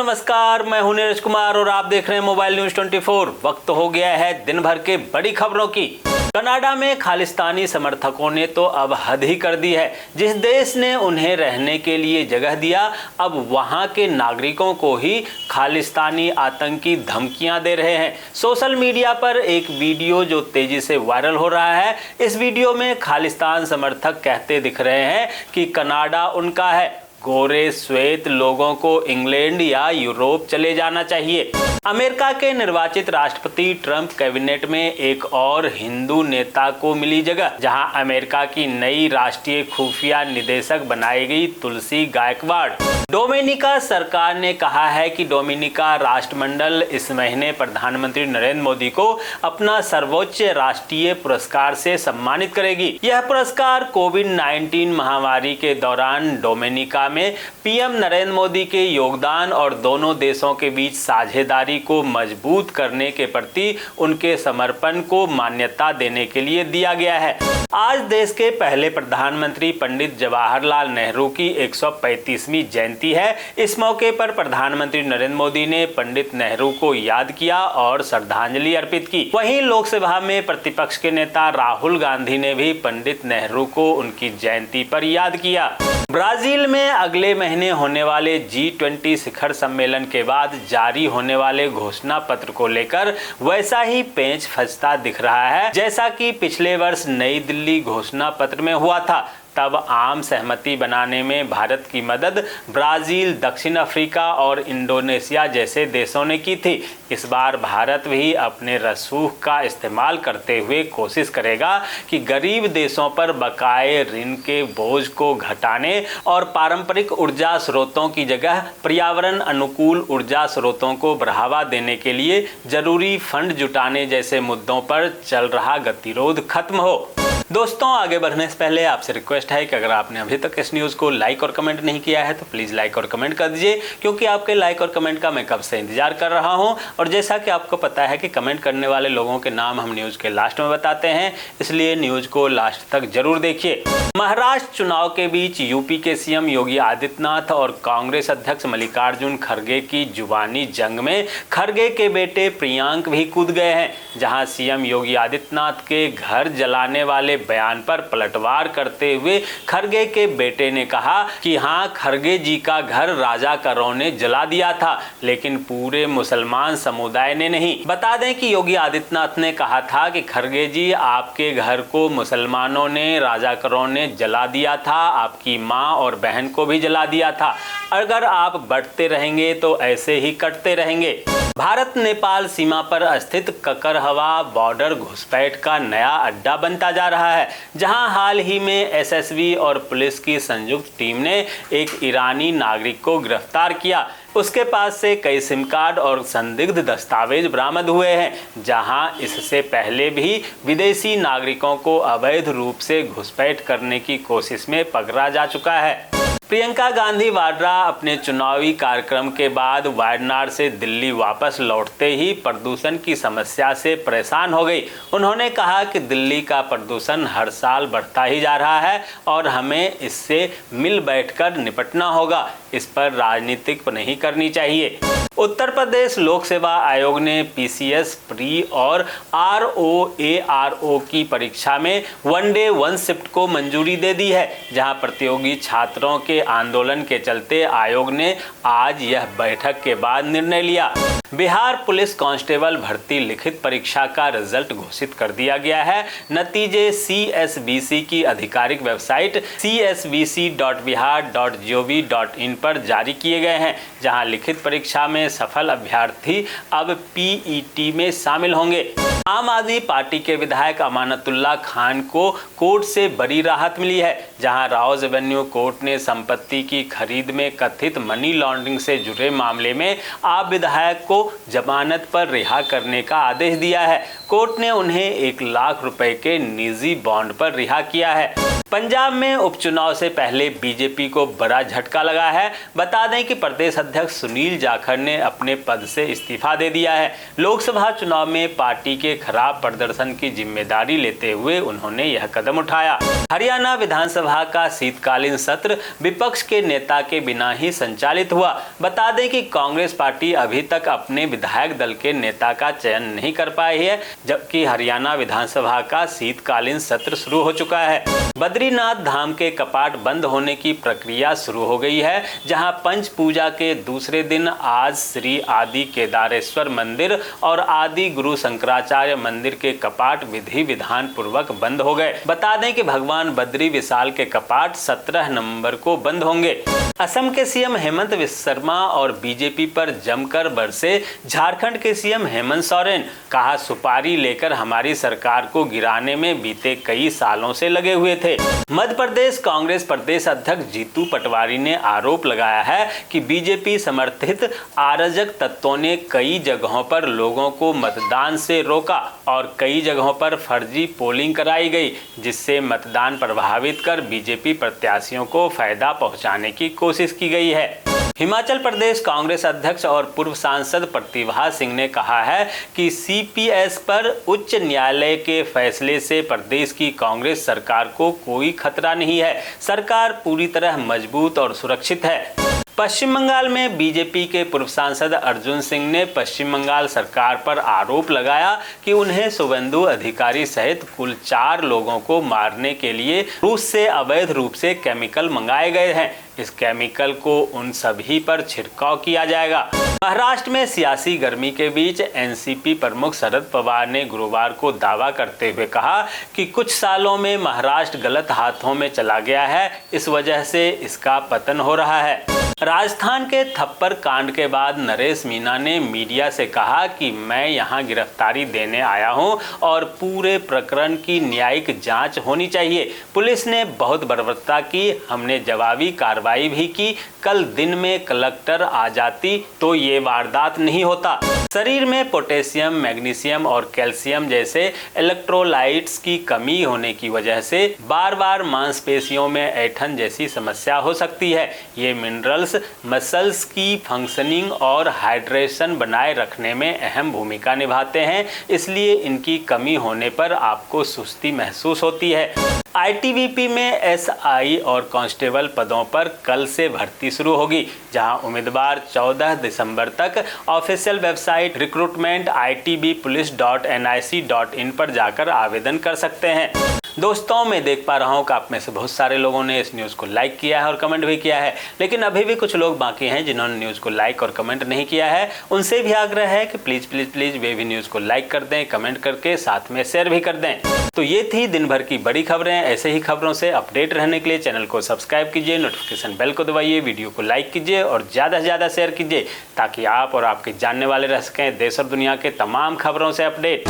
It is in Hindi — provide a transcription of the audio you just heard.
नमस्कार, मैं हूं नीरज कुमार और आप देख रहे हैं मोबाइल न्यूज 24। वक्त हो गया है दिन भर के बड़ी खबरों की। कनाडा में खालिस्तानी समर्थकों ने तो अब हद ही कर दी है। जिस देश ने उन्हें रहने के लिए जगह दिया, अब वहां के नागरिकों को ही खालिस्तानी आतंकी धमकियां दे रहे हैं। सोशल मीडिया पर एक वीडियो जो तेजी से वायरल हो रहा है, इस वीडियो में खालिस्तान समर्थक कहते दिख रहे हैं कि कनाडा उनका है, गोरे श्वेत लोगों को इंग्लैंड या यूरोप चले जाना चाहिए। अमेरिका के निर्वाचित राष्ट्रपति ट्रंप कैबिनेट में एक और हिंदू नेता को मिली जगह, जहां अमेरिका की नई राष्ट्रीय खुफिया निदेशक बनाई गई तुलसी गायकवाड़। डोमिनिका सरकार ने कहा है कि डोमिनिका राष्ट्रमंडल इस महीने प्रधानमंत्री नरेंद्र मोदी को अपना सर्वोच्च राष्ट्रीय पुरस्कार से सम्मानित करेगी। यह पुरस्कार कोविड-19 महामारी के दौरान डोमिनिका में पीएम नरेंद्र मोदी के योगदान और दोनों देशों के बीच साझेदारी को मजबूत करने के प्रति उनके समर्पण को मान्यता देने के लिए दिया गया है। आज देश के पहले प्रधानमंत्री पंडित जवाहरलाल नेहरू की 135वीं जयंती है। इस मौके पर प्रधानमंत्री नरेंद्र मोदी ने पंडित नेहरू को याद किया और श्रद्धांजलि अर्पित की। वहीं लोकसभा में प्रतिपक्ष के नेता राहुल गांधी ने भी पंडित नेहरू को उनकी जयंती पर याद किया। ब्राजील में अगले महीने होने वाले G20 शिखर सम्मेलन के बाद जारी होने वाले घोषणा पत्र को लेकर वैसा ही पेंच फंसता दिख रहा है जैसा कि पिछले वर्ष नई दिल्ली घोषणा पत्र में हुआ था। तब आम सहमति बनाने में भारत की मदद ब्राजील, दक्षिण अफ्रीका और इंडोनेशिया जैसे देशों ने की थी। इस बार भारत भी अपने रसूख का इस्तेमाल करते हुए कोशिश करेगा कि गरीब देशों पर बकाए ऋण के बोझ को घटाने और पारंपरिक ऊर्जा स्रोतों की जगह पर्यावरण अनुकूल ऊर्जा स्रोतों को बढ़ावा देने के लिए जरूरी फंड जुटाने जैसे मुद्दों पर चल रहा गतिरोध खत्म हो। दोस्तों, आगे बढ़ने से पहले आपसे रिक्वेस्ट है कि अगर आपने अभी तक इस न्यूज़ को लाइक और कमेंट नहीं किया है तो प्लीज़ लाइक और कमेंट कर दीजिए, क्योंकि आपके लाइक और कमेंट का मैं कब से इंतजार कर रहा हूं। और जैसा कि आपको पता है कि कमेंट करने वाले लोगों के नाम हम न्यूज़ के लास्ट में बताते हैं, इसलिए न्यूज़ को लास्ट तक जरूर देखिए। महाराष्ट्र चुनाव के बीच यूपी के सीएम योगी आदित्यनाथ और कांग्रेस अध्यक्ष मल्लिकार्जुन खड़गे की जुबानी जंग में खड़गे के बेटे प्रियांक भी कूद गए हैं। जहां सीएम योगी आदित्यनाथ के घर जलाने वाले बयान पर पलटवार करते हुए खड़गे के बेटे ने कहा कि हां, खड़गे जी का घर राजाकारों ने जला दिया था, लेकिन पूरे मुसलमान समुदाय ने नहीं। बता दें कि योगी आदित्यनाथ ने कहा था कि खड़गे जी, आपके घर को मुसलमानों ने, राजाकारों ने जला दिया था, आपकी मां और बहन को भी जला दिया था। अगर आप बढ़ते रहेंगे तो ऐसे ही कटते रहेंगे। भारत नेपाल सीमा पर स्थित ककरहवा बॉर्डर घुसपैठ का नया अड्डा बनता जा रहा है, जहां हाल ही में एसएसबी और पुलिस की संयुक्त टीम ने एक ईरानी नागरिक को गिरफ्तार किया। उसके पास से कई सिम कार्ड और संदिग्ध दस्तावेज बरामद हुए हैं, जहां इससे पहले भी विदेशी नागरिकों को अवैध रूप से घुसपैठ करने की कोशिश में पकड़ा जा चुका है। प्रियंका गांधी वाड्रा अपने चुनावी कार्यक्रम के बाद वायनाड से दिल्ली वापस लौटते ही प्रदूषण की समस्या से परेशान हो गई। उन्होंने कहा कि दिल्ली का प्रदूषण हर साल बढ़ता ही जा रहा है और हमें इससे मिल बैठकर निपटना होगा। इस पर राजनीतिक नहीं करनी चाहिए। उत्तर प्रदेश लोक सेवा आयोग ने पीसीएस, प्री और आरओ की परीक्षा में वन डे वन शिफ्ट को मंजूरी दे दी है। जहां प्रतियोगी छात्रों के आंदोलन के चलते आयोग ने आज यह बैठक के बाद निर्णय लिया। बिहार पुलिस कांस्टेबल भर्ती लिखित परीक्षा का रिजल्ट घोषित कर दिया गया है। नतीजे सीएसबीसी की आधिकारिक वेबसाइट csbc.bihar.gov.in पर जारी किए गए हैं, जहां लिखित परीक्षा में सफल अभ्यर्थी अब पीईटी में शामिल होंगे। आम आदमी पार्टी के विधायक अमानतुल्लाह खान को कोर्ट से बड़ी राहत मिली है, जहां राउज एवेन्यू कोर्ट ने संपत्ति की खरीद में कथित मनी लॉन्ड्रिंग से जुड़े मामले में आप विधायक को जमानत पर रिहा करने का आदेश दिया है। कोर्ट ने उन्हें 1 लाख रुपए के निजी बॉन्ड पर रिहा किया है। पंजाब में उपचुनाव से पहले बीजेपी को बड़ा झटका लगा है। बता दें कि प्रदेश अध्यक्ष सुनील जाखड़ ने अपने पद से इस्तीफा दे दिया है। लोकसभा चुनाव में पार्टी के खराब प्रदर्शन की जिम्मेदारी लेते हुए उन्होंने यह कदम उठाया। हरियाणा विधानसभा का शीतकालीन सत्र विपक्ष के नेता के बिना ही संचालित हुआ। बता दें कि कांग्रेस पार्टी अभी तक अपने विधायक दल के नेता का चयन नहीं कर पाई है, जबकि हरियाणा विधानसभा का शीतकालीन सत्र शुरू हो चुका है। बद्रीनाथ धाम के कपाट बंद होने की प्रक्रिया शुरू हो गई है, जहां पंच पूजा के दूसरे दिन आज श्री आदि केदारेश्वर मंदिर और आदि गुरु शंकराचार्य मंदिर के कपाट विधि विधान पूर्वक बंद हो गए। बता दें कि भगवान बद्री विशाल के कपाट 17 नवंबर को बंद होंगे। असम के सीएम हेमंत विश्व और बीजेपी पर जमकर बरसे झारखंड के सीएम हेमंत सोरेन। कहा, सुपारी लेकर हमारी सरकार को गिराने में बीते कई सालों से लगे हुए थे। मध्य प्रदेश कांग्रेस प्रदेश अध्यक्ष जीतू पटवारी ने आरोप लगाया है कि बीजेपी समर्थित अराजक तत्वों ने कई जगहों पर लोगों को मतदान से रोका और कई जगहों पर फर्जी पोलिंग कराई गई, जिससे मतदान प्रभावित कर बीजेपी प्रत्याशियों को फायदा पहुंचाने की कोशिश की गई है। हिमाचल प्रदेश कांग्रेस अध्यक्ष और पूर्व सांसद प्रतिभा सिंह ने कहा है कि सीपीएस पर उच्च न्यायालय के फैसले से प्रदेश की कांग्रेस सरकार को कोई खतरा नहीं है। सरकार पूरी तरह मजबूत और सुरक्षित है। पश्चिम बंगाल में बीजेपी के पूर्व सांसद अर्जुन सिंह ने पश्चिम बंगाल सरकार पर आरोप लगाया कि उन्हें शुभेंदु अधिकारी सहित कुल 4 लोगों को मारने के लिए रूस से अवैध रूप से केमिकल मंगाए गए हैं। इस केमिकल को उन सभी पर छिड़काव किया जाएगा। महाराष्ट्र में सियासी गर्मी के बीच एनसीपी प्रमुख शरद पवार ने गुरुवार को दावा करते हुए कहा कि कुछ सालों में महाराष्ट्र गलत हाथों में चला गया है, इस वजह से इसका पतन हो रहा है। राजस्थान के थप्पड़ कांड के बाद नरेश मीना ने मीडिया से कहा कि मैं यहां गिरफ्तारी देने आया हूं और पूरे प्रकरण की न्यायिक जांच होनी चाहिए। पुलिस ने बहुत बर्बरता की, हमने जवाबी कार्रवाई भी की। कल दिन में कलेक्टर आ जाती तो ये वारदात नहीं होता। शरीर में पोटेशियम, मैग्नीशियम और कैल्शियम जैसे इलेक्ट्रोलाइट्स की कमी होने की वजह से बार बार मांसपेशियों में ऐंठन जैसी समस्या हो सकती है। ये मिनरल्स मसल्स की फंक्शनिंग और हाइड्रेशन बनाए रखने में अहम भूमिका निभाते हैं, इसलिए इनकी कमी होने पर आपको सुस्ती महसूस होती है। आईटीबीपी में एसआई और कांस्टेबल पदों पर कल से भर्ती शुरू होगी, जहां उम्मीदवार 14 दिसंबर तक ऑफिशियल वेबसाइट recruitment.itbpolice.nic.in पर जाकर आवेदन कर सकते हैं। दोस्तों, मैं देख पा रहा हूं कि आप में से बहुत सारे लोगों ने इस न्यूज़ को लाइक किया है और कमेंट भी किया है, लेकिन अभी भी कुछ लोग बाकी हैं जिन्होंने न्यूज़ को लाइक और कमेंट नहीं किया है। उनसे भी आग्रह है कि प्लीज़ प्लीज़ प्लीज़ वे भी न्यूज़ को लाइक कर दें, कमेंट करके साथ में शेयर भी कर दें। तो ये थी दिन भर की बड़ी खबरें। ऐसे ही खबरों से अपडेट रहने के लिए चैनल को सब्सक्राइब कीजिए, नोटिफिकेशन बेल को दबाइए, वीडियो को लाइक कीजिए और ज़्यादा से ज़्यादा शेयर कीजिए, ताकि आप और आपके जानने वाले रह सकें देश और दुनिया के तमाम खबरों से अपडेट।